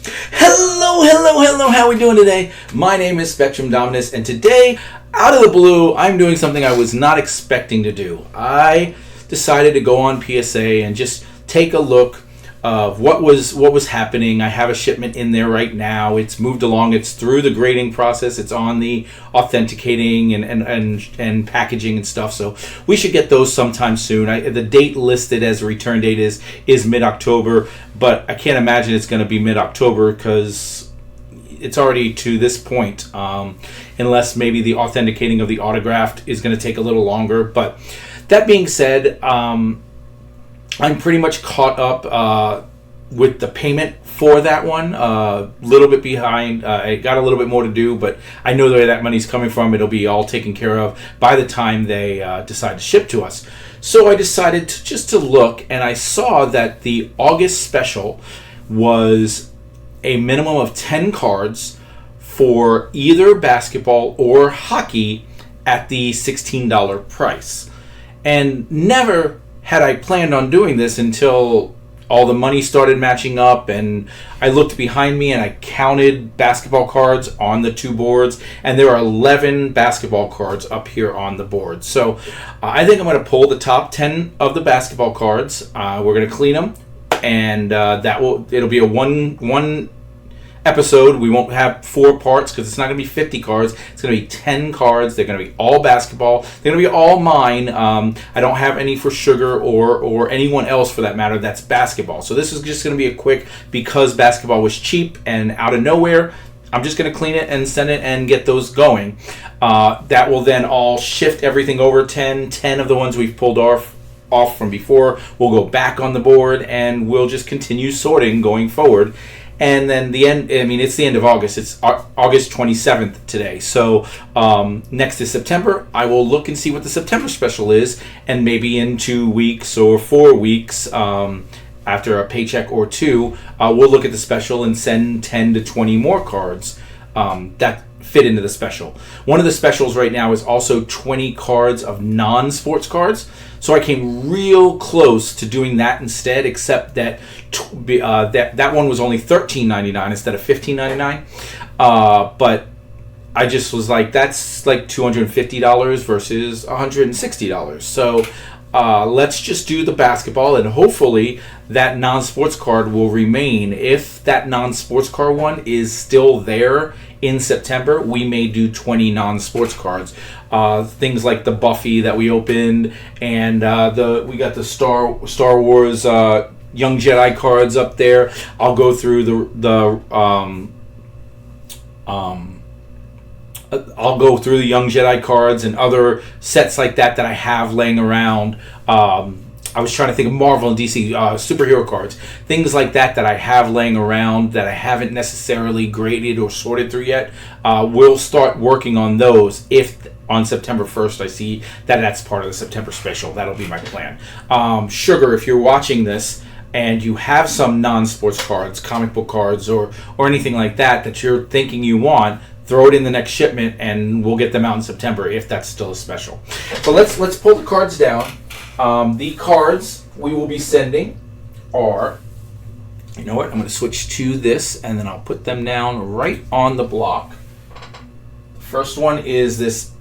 Hello, how are we doing today? My name is Spectrum Dominus, and today, out of the blue, I'm doing something I was not expecting to do. I decided to go on PSA and just take a look of what was happening. I have a shipment in there right now. It's moved along. It's through the grading process. It's on the authenticating and packaging and stuff. So we should get those sometime soon. The date listed as a return date is mid-October, but I can't imagine it's going to be mid-October because it's already to this point, unless maybe the authenticating of the autographed is going to take a little longer. But that being said, I'm pretty much caught up with the payment for that one. A little bit behind. I got a little bit more to do, but I know where that money's coming from. It'll be all taken care of by the time they decide to ship to us. So I decided to look, and I saw that the August special was a minimum of 10 cards for either basketball or hockey at the $16 price. And never had I planned on doing this until all the money started matching up, and I looked behind me and I counted basketball cards on the two boards, and there are 11 basketball cards up here on the board. So I think I'm going to pull the top 10 of the basketball cards. We're going to clean them, and it'll be a one episode. We won't have 4 parts because it's not going to be 50 cards. It's going to be 10 cards. They're going to be all basketball. They're going to be all mine. I don't have any for Sugar or anyone else for that matter that's basketball. So this is just going to be a quick, because basketball was cheap and out of nowhere, I'm just going to clean it and send it and get those going. That will then all shift everything over. 10 of the ones we've pulled off from before will go back on the board, and we'll just continue sorting going forward. And then it's the end of August. It's August 27th today. So next is September. I will look and see what the September special is. And maybe in 2 weeks or 4 weeks, after a paycheck or two, we'll look at the special and send 10 to 20 more cards that fit into the special. One of the specials right now is also 20 cards of non-sports cards. So I came real close to doing that instead, except that that one was only $13.99 instead of $15.99. But I just was like, that's like $250 versus $160. So let's just do the basketball, and hopefully that non-sports card will remain. If that non-sports card one is still there in September, we may do 20 non-sports cards. Things like the Buffy that we opened, and we got the Star Wars Young Jedi cards up there. I'll go through I'll go through the Young Jedi cards and other sets like that I have laying around. I was trying to think of Marvel and DC superhero cards. Things like that I have laying around that I haven't necessarily graded or sorted through yet. We'll start working on those if on September 1st I see that that's part of the September special. That'll be my plan. Sugar, if you're watching this and you have some non-sports cards, comic book cards, or anything like that you're thinking you want, throw it in the next shipment, and we'll get them out in September if that's still a special. So let's pull the cards down. The cards we will be sending are, you know what, I'm going to switch to this, and then I'll put them down right on the block. First one is this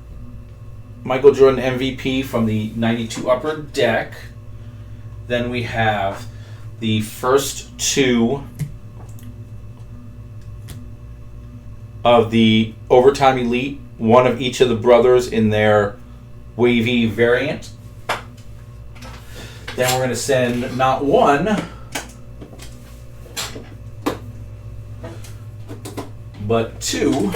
Michael Jordan MVP from the 92 Upper Deck. Then we have the first 2 of the Overtime Elite, one of each of the brothers in their wavy variant. Then we're going to send not one, but 2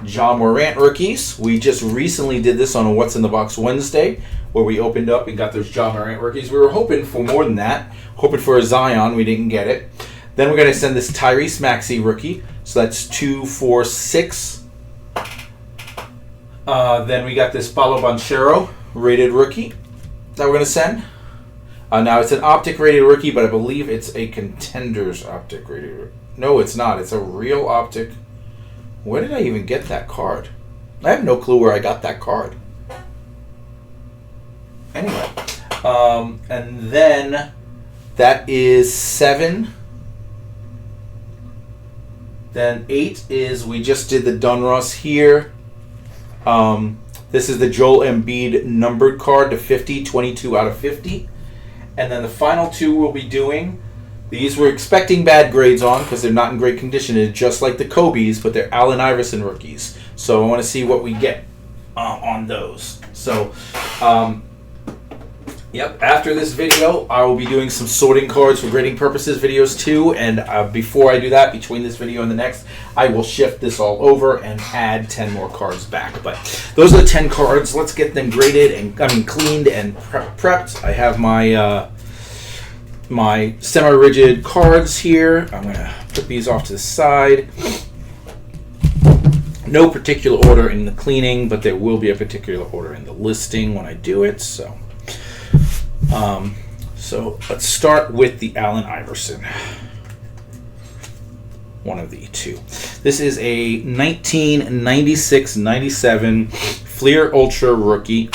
Ja Morant rookies. We just recently did this on a What's in the Box Wednesday, where we opened up and got those Ja Morant rookies. We were hoping for more than that, hoping for a Zion. We didn't get it. Then we're going to send this Tyrese Maxey rookie. So that's 2, 4, 6. Then we got this Paolo Banchero rated rookie that we're going to send. Now it's an optic rated rookie, but I believe it's a Contenders optic rated rookie. No, it's not. It's a real optic. Where did I even get that card? I have no clue where I got that card. Anyway, and then That is 7. Then 8 is, we just did the Donruss here. This is the Joel Embiid numbered card to 50, 22 out of 50. And then the final 2 we'll be doing, these we're expecting bad grades on because they're not in great condition. It's just like the Kobe's, but they're Allen Iverson rookies. So I want to see what we get on those. So, yep, after this video, I will be doing some sorting cards for grading purposes videos too. And before I do that, between this video and the next, I will shift this all over and add 10 more cards back. But those are the 10 cards. Let's get them graded and cleaned and prepped. I have my my semi-rigid cards here. I'm going to put these off to the side. No particular order in the cleaning, but there will be a particular order in the listing when I do it. So let's start with the Allen Iverson. One of the 2. This is a 1996-97 Fleer Ultra rookie.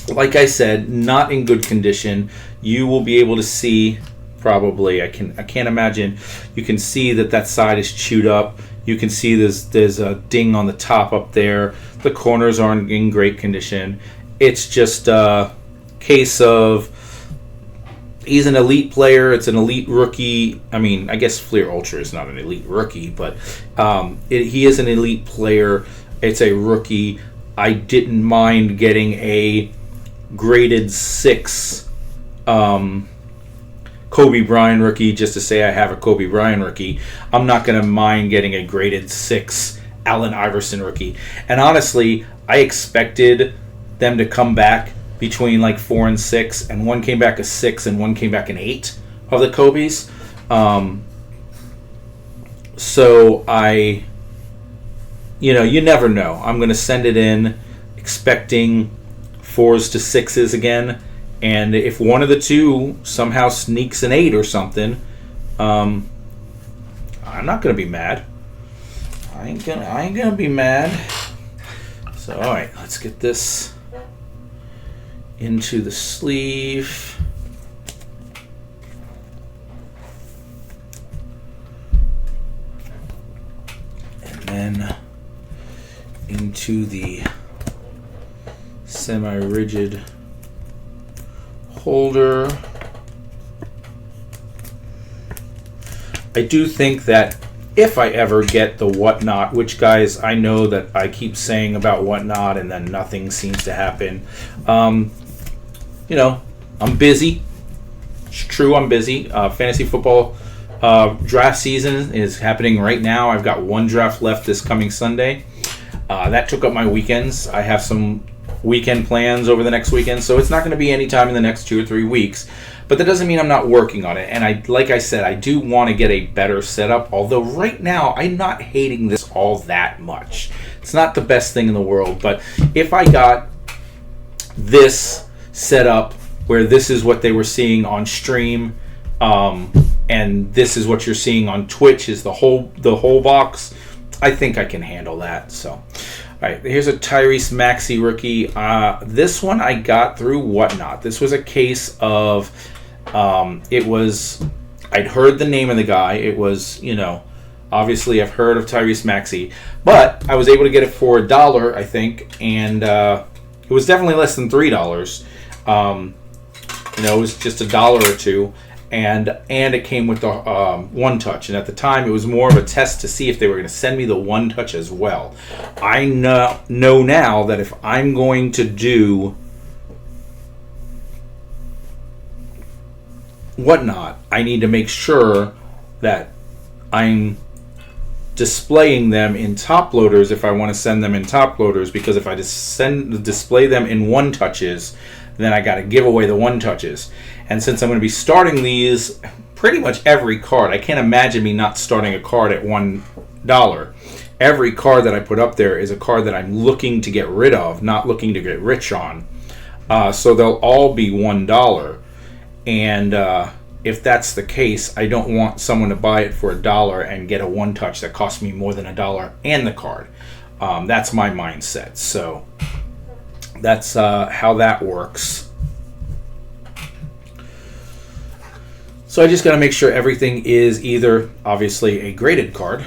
Like I said, not in good condition. You will be able to see, probably, I can't imagine, you can see that side is chewed up. You can see there's a ding on the top up there. The corners aren't in great condition. It's just a case of, he's an elite player. It's an elite rookie. I mean, I guess Fleer Ultra is not an elite rookie, but he is an elite player. It's a rookie. I didn't mind getting a graded 6 Kobe Bryant rookie just to say I have a Kobe Bryant rookie. I'm not going to mind getting a graded 6 Allen Iverson rookie. And honestly, I expected them to come back between like 4 and 6, and one came back a 6 and one came back an 8 of the Kobe's. So you never know. I'm going to send it in expecting 4s to 6s again. And if one of the 2 somehow sneaks an 8 or something, I'm not gonna be mad. I ain't gonna be mad. So all right, let's get this into the sleeve. And then into the semi-rigid holder. I do think that if I ever get the whatnot, which guys, I know that I keep saying about whatnot and then nothing seems to happen. I'm busy. It's true, I'm busy. Fantasy football draft season is happening right now. I've got 1 draft left this coming Sunday. That took up my weekends. I have some weekend plans over the next weekend, so it's not going to be any time in the next 2 or 3 weeks, but that doesn't mean I'm not working on it. And like I said, I do want to get a better setup, although right now I'm not hating this all that much. It's not the best thing in the world, but if I got this set up where this is what they were seeing on stream, and this is what you're seeing on Twitch is the whole box, I think I can handle that. So all right, here's a Tyrese Maxey rookie. This one I got through Whatnot. This was a case of, I'd heard the name of the guy. It was, obviously I've heard of Tyrese Maxey, but I was able to get it for $1, I think, and it was definitely less than $3. It was just $1 or $2. And it came with the One Touch. And at the time, it was more of a test to see if they were going to send me the One Touch as well. I know now that if I'm going to do Whatnot, I need to make sure that I'm displaying them in top loaders if I want to send them in top loaders, because if I display them in One Touches, then I got to give away the One Touches. And since I'm going to be starting these pretty much every card, I can't imagine me not starting a card at $1. Every card that I put up there is a card that I'm looking to get rid of, not looking to get rich on. So they'll all be $1. And if that's the case, I don't want someone to buy it for $1 and get a One Touch that costs me more than $1 and the card. That's my mindset. So that's how that works. So I just got to make sure everything is either obviously a graded card,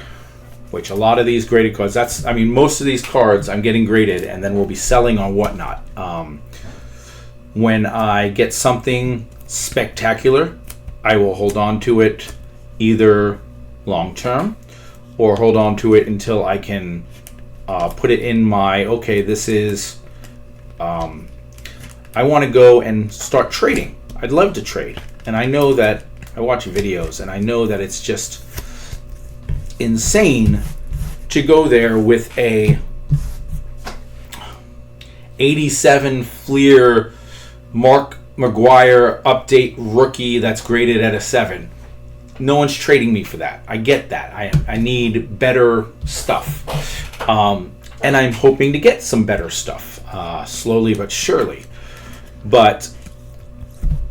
which a lot of these graded cards, most of these cards I'm getting graded and then we'll be selling on Whatnot. When I get something spectacular, I will hold on to it either long term or hold on to it until I can put it in my, okay, this is, I want to go and start trading. I'd love to trade. And I know that I watch videos and I know that it's just insane to go there with a 87 Fleer Mark McGuire update rookie that's graded at a 7. No one's trading me for that. I get that. I need better stuff. And I'm hoping to get some better stuff, slowly but surely. But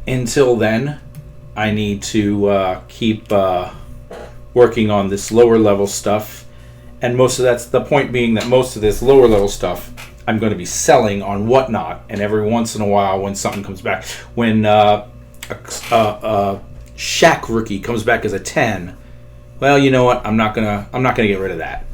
until then, I need to keep working on this lower level stuff. And that's the point being that most of this lower level stuff I'm going to be selling on Whatnot. And every once in a while, when something comes back, when a Shaq rookie comes back as a 10, well, you know what? I'm not gonna get rid of that.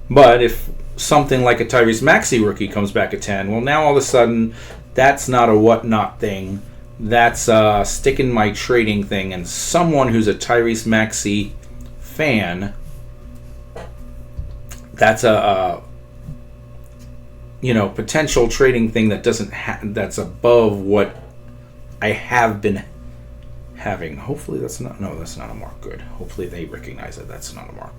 But if something like a Tyrese Maxey rookie comes back at 10, well, now all of a sudden that's not a Whatnot thing. That's sticking my trading thing, and someone who's a Tyrese Maxey fan, that's a potential trading thing that doesn't that's above what I have been having. Hopefully that's not a mark. Good. Hopefully they recognize that that's not a mark.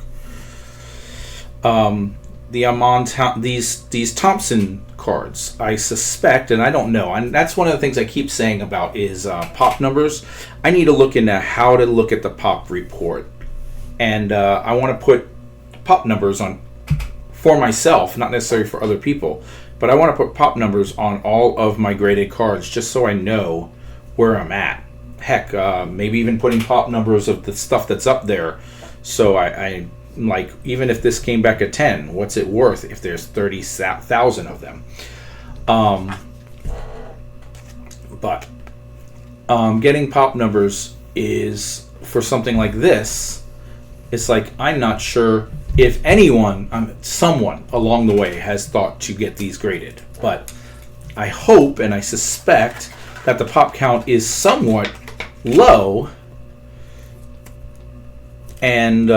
These Thompson cards, I suspect, and I don't know, and that's one of the things I keep saying about is pop numbers. I need to look into how to look at the pop report, and I want to put pop numbers on for myself, not necessarily for other people, but I want to put pop numbers on all of my graded cards just so I know where I'm at. Heck, maybe even putting pop numbers of the stuff that's up there, so I like, even if this came back at 10, what's it worth if there's 30,000 of them? But getting pop numbers is, for something like this, it's like, I'm not sure if someone along the way has thought to get these graded. But I hope and I suspect that the pop count is somewhat low, and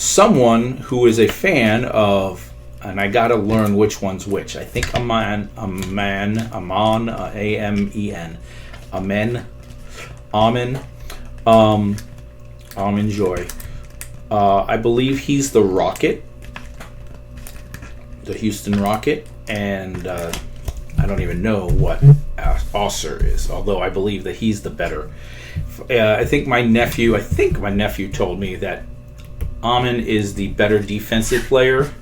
someone who is a fan of, and I gotta learn which one's which. I think Amen, A-M-E-N, Almond Joy. I believe he's the Rocket, the Houston Rocket, and I don't even know what Osser is, although I believe that he's the better. I think my nephew told me that Amon is the better defensive player,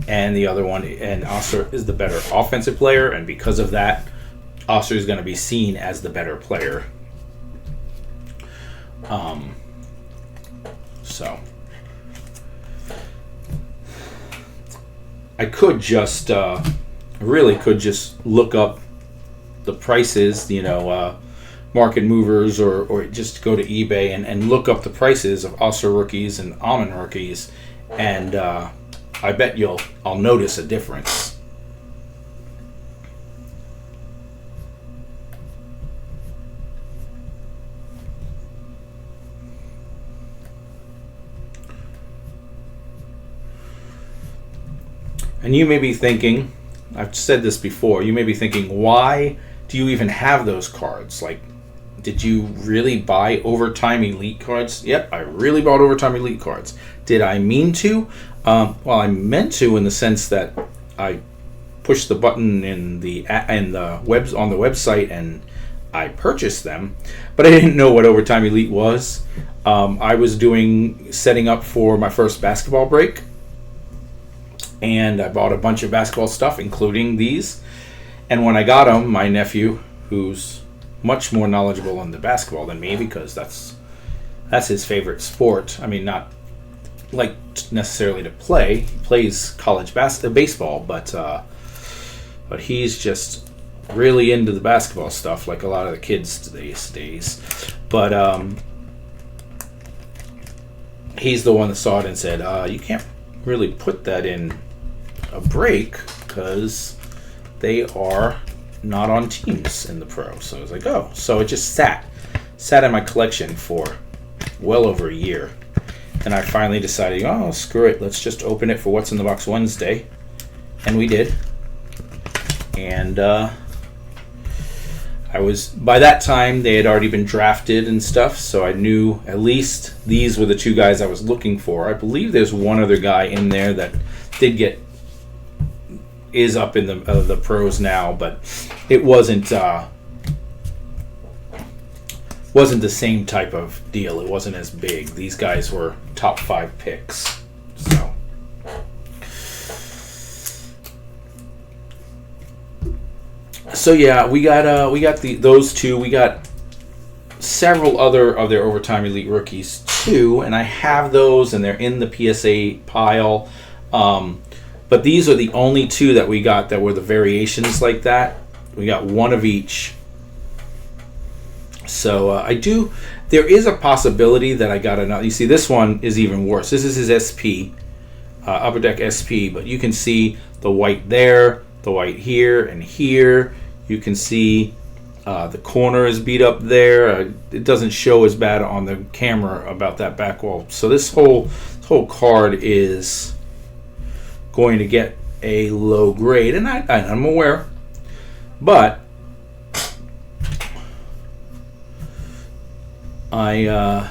and the other one, and Osser is the better offensive player, and because of that, Osser is going to be seen as the better player. So I could just really could just look up the prices, market movers, or just go to eBay and look up the prices of Osser rookies and Amon rookies, and I bet I'll notice a difference. And you may be thinking, I've said this before, you may be thinking, why do you even have those cards? Like, did you really buy Overtime Elite cards? Yep, I really bought Overtime Elite cards. Did I mean to? Well, I meant to, in the sense that I pushed the button on the website and I purchased them, but I didn't know what Overtime Elite was. I was setting up for my first basketball break, and I bought a bunch of basketball stuff, including these. And when I got them, my nephew, who's much more knowledgeable in the basketball than me, because that's his favorite sport. I mean, not like necessarily to play. He plays college baseball, but he's just really into the basketball stuff, like a lot of the kids these days. But he's the one that saw it and said, you can't really put that in a break because they are not on teams in the pro. So I was like, oh. So it just sat in my collection for well over a year. And I finally decided, oh, screw it. Let's just open it for What's in the Box Wednesday. And we did. And by that time, they had already been drafted and stuff. So I knew at least these were the two guys I was looking for. I believe there's one other guy in there that is up in the pros now, but it wasn't the same type of deal. It wasn't as big. These guys were top 5 picks. So yeah, we got those two. We got several other of their Overtime Elite rookies too, and I have those, and they're in the PSA pile. But these are the only two that we got that were the variations like that. We got one of each. So there is a possibility that I got another. You see, this one is even worse. This is his SP, Upper Deck SP, but you can see the white there, the white here, and here. You can see the corner is beat up there. It doesn't show as bad on the camera about that back wall. So this whole card is going to get a low grade, and I'm aware, but it's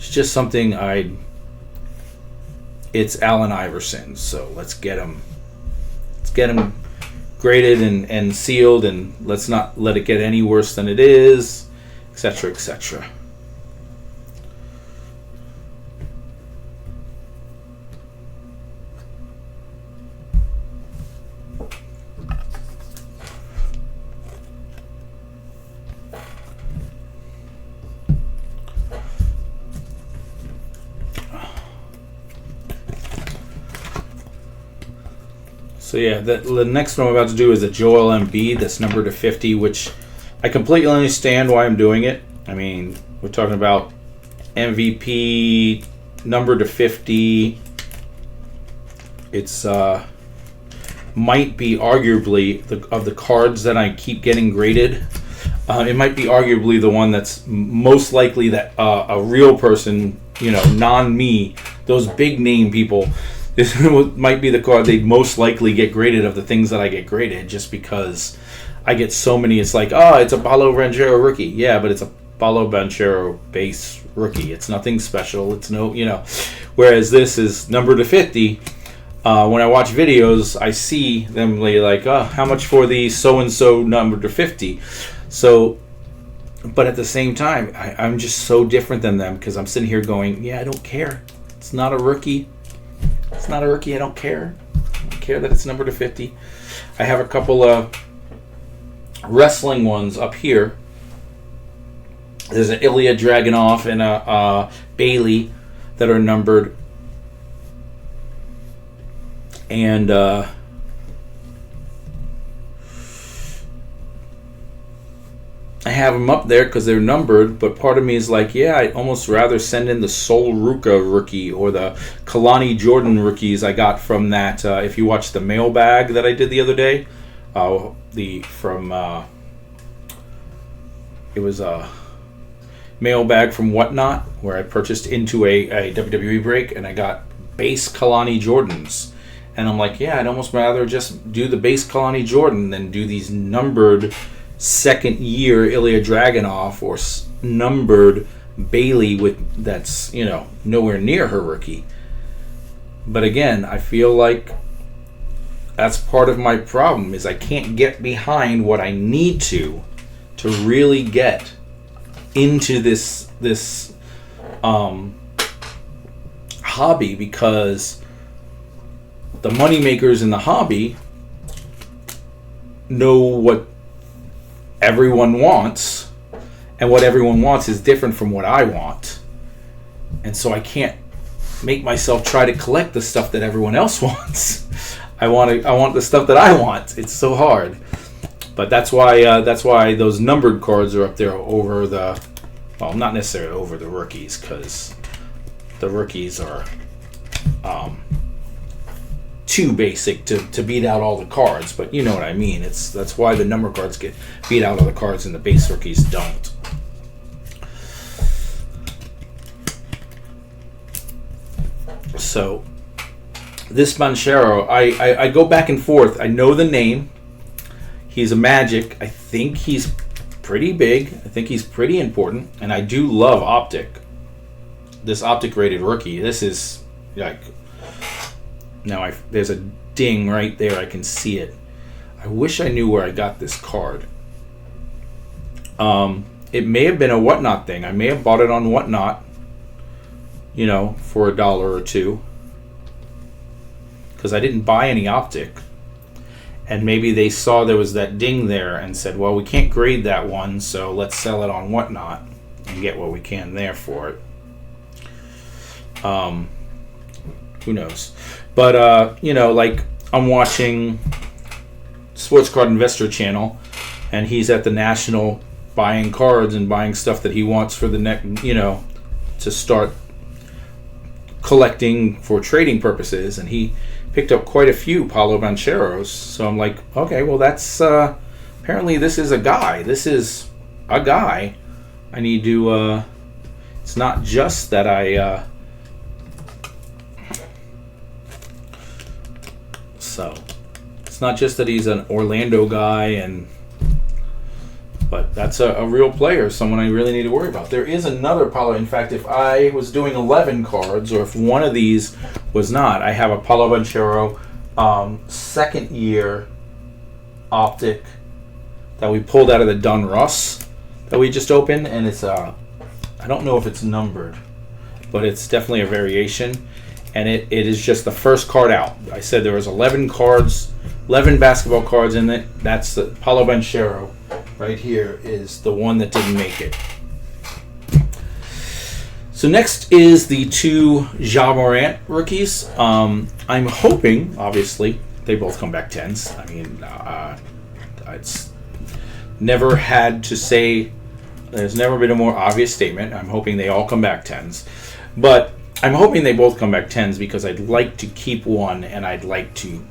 just something it's Allen Iverson, so let's get him graded and sealed, and let's not let it get any worse than it is, etc., etc. So yeah, the next one I'm about to do is a Joel Embiid that's numbered to 50, which I completely understand why I'm doing it. I mean, we're talking about MVP numbered to 50. It's might be arguably of the cards that I keep getting graded. It might be arguably the one that's most likely that a real person, non-me, those big name people. This might be the card they'd most likely get graded of the things that I get graded, just because I get so many. It's like, it's a Paolo Banchero rookie. Yeah, but it's a Paolo Banchero base rookie. It's nothing special. It's no, Whereas this is numbered to 50. When I watch videos, I see them like, how much for the so-and-so numbered to 50? So, but at the same time, I'm just so different than them, because I'm sitting here going, I don't care. It's not a rookie. It's not a rookie. I don't care. I don't care that it's numbered to 50. I have a couple of wrestling ones up here. There's an Ilya Dragunov and a Bailey that are numbered. And I have them up there because they're numbered, but part of me is like, I'd almost rather send in the Sol Ruka rookie or the Kalani Jordan rookies I got from that. If you watched the mailbag that I did the other day, it was a mailbag from Whatnot where I purchased into a WWE break, and I got base Kalani Jordans. And I'm like, I'd almost rather just do the base Kalani Jordan than do these numbered second year Ilya Dragunov or numbered Bailey that's nowhere near her rookie. But again, I feel like that's part of my problem, is I can't get behind what I need to really get into this hobby, because the money makers in the hobby know what everyone wants, and what everyone wants is different from what I want, and so I can't make myself try to collect the stuff that everyone else wants. I want the stuff that I want. It's so hard, but that's why those numbered cards are up there over the Well, not necessarily over the rookies, because the rookies are too basic to beat out all the cards, but you know what I mean. That's why the number cards get beat out all the cards and the base rookies don't. So this Banchero, I go back and forth. I know the name. He's a Magic. I think he's pretty big. I think he's pretty important, and I do love Optic. This Optic rated rookie. This is like, now there's a ding right there. I can see it. I wish I knew where I got this card. It may have been a Whatnot thing. I may have bought it on Whatnot, you know, for $1 or $2, because I didn't buy any Optic. And maybe they saw there was that ding there and said, well, we can't grade that one, so let's sell it on Whatnot and get what we can there for it. Who knows? But, you know, like, I'm watching Sports Card Investor channel, and he's at the National buying cards and buying stuff that he wants for the next, you know, to start collecting for trading purposes, and he picked up quite a few Paulo Bancheros. So I'm like, okay, well, that's apparently this is a guy. This is a guy. I need to. It's not just that I. So it's not just that he's an Orlando guy, but that's a real player, someone I really need to worry about. There is another Paulo. In fact, if I was doing 11 cards, or if one of these was not, I have a Paulo Banchero second year Optic that we pulled out of the Donruss that we just opened, and it's I don't know if it's numbered, but it's definitely a variation, and it is just the first card out. I said there was 11 cards, 11 basketball cards in it. That's the Paulo Banchero. Right here is the one that didn't make it. So next is the two Ja Morant rookies. I'm hoping, obviously, they both come back 10s. I mean, it's never had to say, there's never been a more obvious statement. I'm hoping they all come back 10s. But I'm hoping they both come back 10s because I'd like to keep one, and I'd like to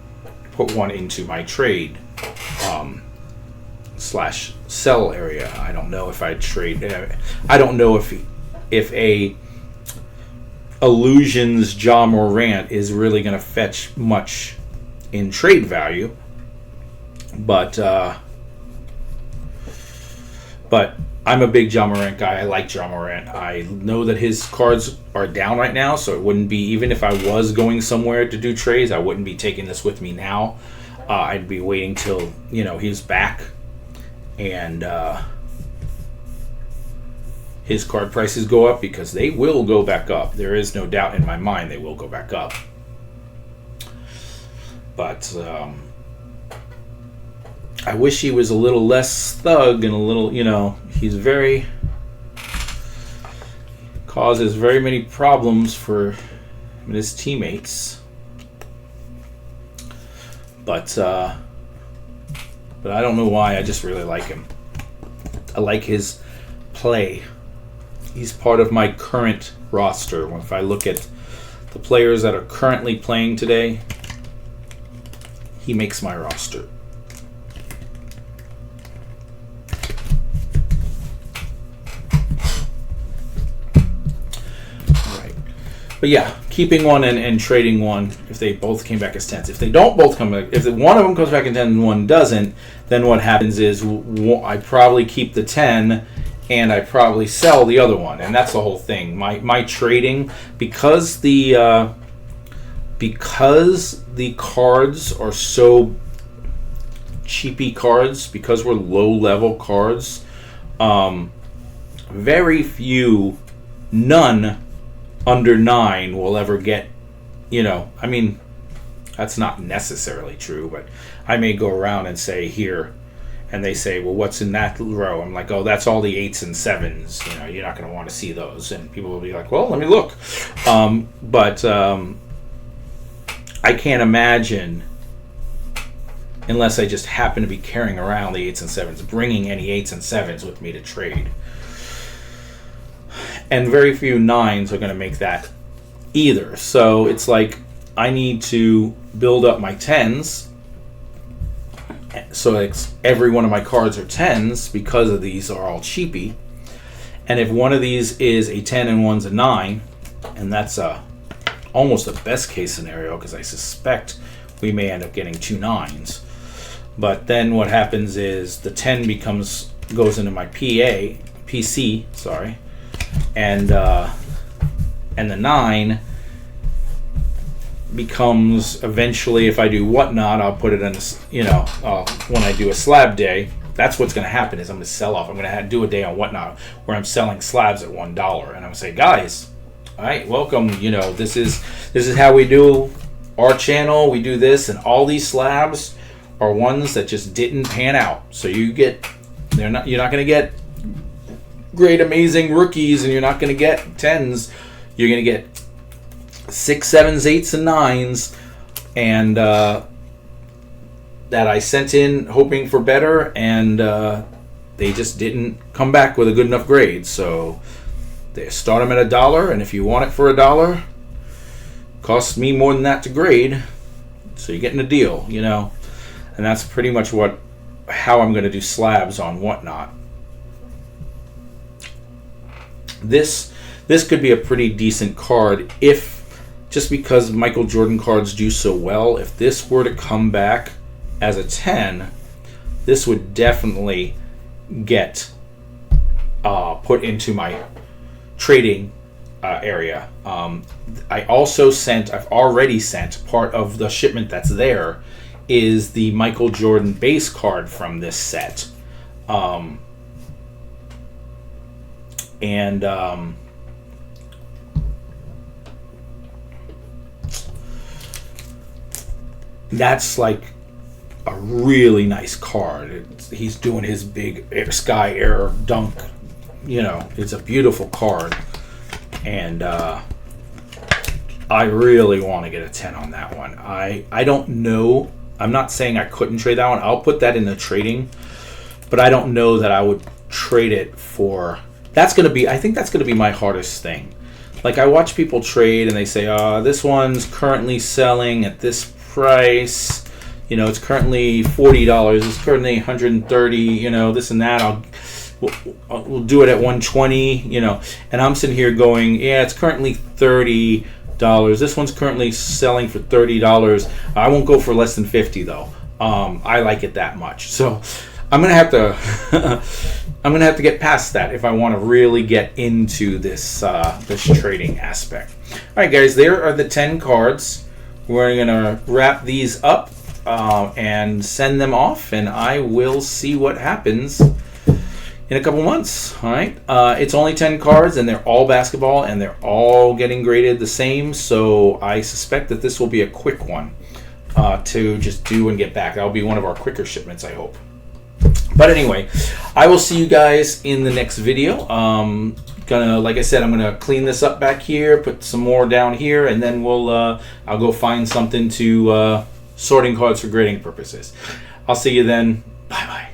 put one into my trade slash sell area. I don't know if I'd trade. I don't know if a Illusions Ja Morant is really going to fetch much in trade value, but I'm a big Ja Morant guy. I like Ja Morant. I know that his cards are down right now, so it wouldn't be, even if I was going somewhere to do trades, I wouldn't be taking this with me now. I'd be waiting till, you know, he's back and his card prices go up, because they will go back up. There is no doubt in my mind they will go back up. But I wish he was a little less thug and a little, you know, he's causes very many problems for his teammates. But I don't know why. I just really like him. I like his play. He's part of my current roster. If I look at the players that are currently playing today, he makes my roster. Right. But yeah, keeping one and trading one if they both came back as 10s. If they don't both come back, if one of them comes back in 10 and one doesn't, then what happens is I probably keep the 10 and I probably sell the other one, and that's the whole thing. My trading, because the cards are so cheapy cards, because we're low level cards, very few, none under 9 will ever get, you know, I mean, that's not necessarily true, but I may go around and say here, and they say, well, what's in that row? I'm like, oh, that's all the 8s and 7s. You know, you're not going to want to see those. And people will be like, well, let me look. But I can't imagine, unless I just happen to be carrying around the 8s and 7s, bringing any 8s and 7s with me to trade. And very few 9s are going to make that either. So it's like I need to build up my 10s. So it's every one of my cards are 10s because of these are all cheapy. And if one of these is a 10 and one's a 9, and that's almost the best case scenario because I suspect we may end up getting 2 9s. But then what happens is the 10 goes into my PC, and the 9 becomes eventually, if I do whatnot, I'll put it in, when I do a slab day. That's what's going to happen is I'm going to sell off. I'm going to do a day on whatnot where I'm selling slabs at $1, and I'm going to say, guys, all right, welcome. This is how we do our channel. We do this, and all these slabs are ones that just didn't pan out. So you're not going to get great, amazing rookies, and you're not going to get 10s. You're going to get 6, 7s, 8s, and 9s, and that I sent in hoping for better, and they just didn't come back with a good enough grade. So they start them at $1, and if you want it for $1, costs me more than that to grade. So you're getting a deal, and that's pretty much how I'm going to do slabs on whatnot. This could be a pretty decent card just because Michael Jordan cards do so well. If this were to come back as a 10, this would definitely get put into my trading area. I've already sent part of the shipment that's there is the Michael Jordan base card from this set. That's like a really nice card. He's doing his big sky air dunk. It's a beautiful card, and I really want to get a 10 on that one. I don't know. I'm not saying I couldn't trade that one. I'll put that in the trading, but I don't know that I would trade it for. I think that's going to be my hardest thing. Like, I watch people trade and they say, this one's currently selling at this price. It's currently $40. It's currently $130. This and that. We'll do it at $120. And I'm sitting here going, yeah, it's currently $30. This one's currently selling for $30. I won't go for less than $50 though. I like it that much. So I'm gonna have to get past that if I want to really get into this trading aspect. All right, guys, there are the 10 cards. We're gonna wrap these up and send them off, and I will see what happens in a couple months. All right, it's only 10 cards, and they're all basketball, and they're all getting graded the same. So I suspect that this will be a quick one to just do and get back. That'll be one of our quicker shipments, I hope. But anyway, I will see you guys in the next video. Like I said, I'm gonna clean this up back here, put some more down here, and then I'll go find something to sorting cards for grading purposes. I'll see you then. Bye bye.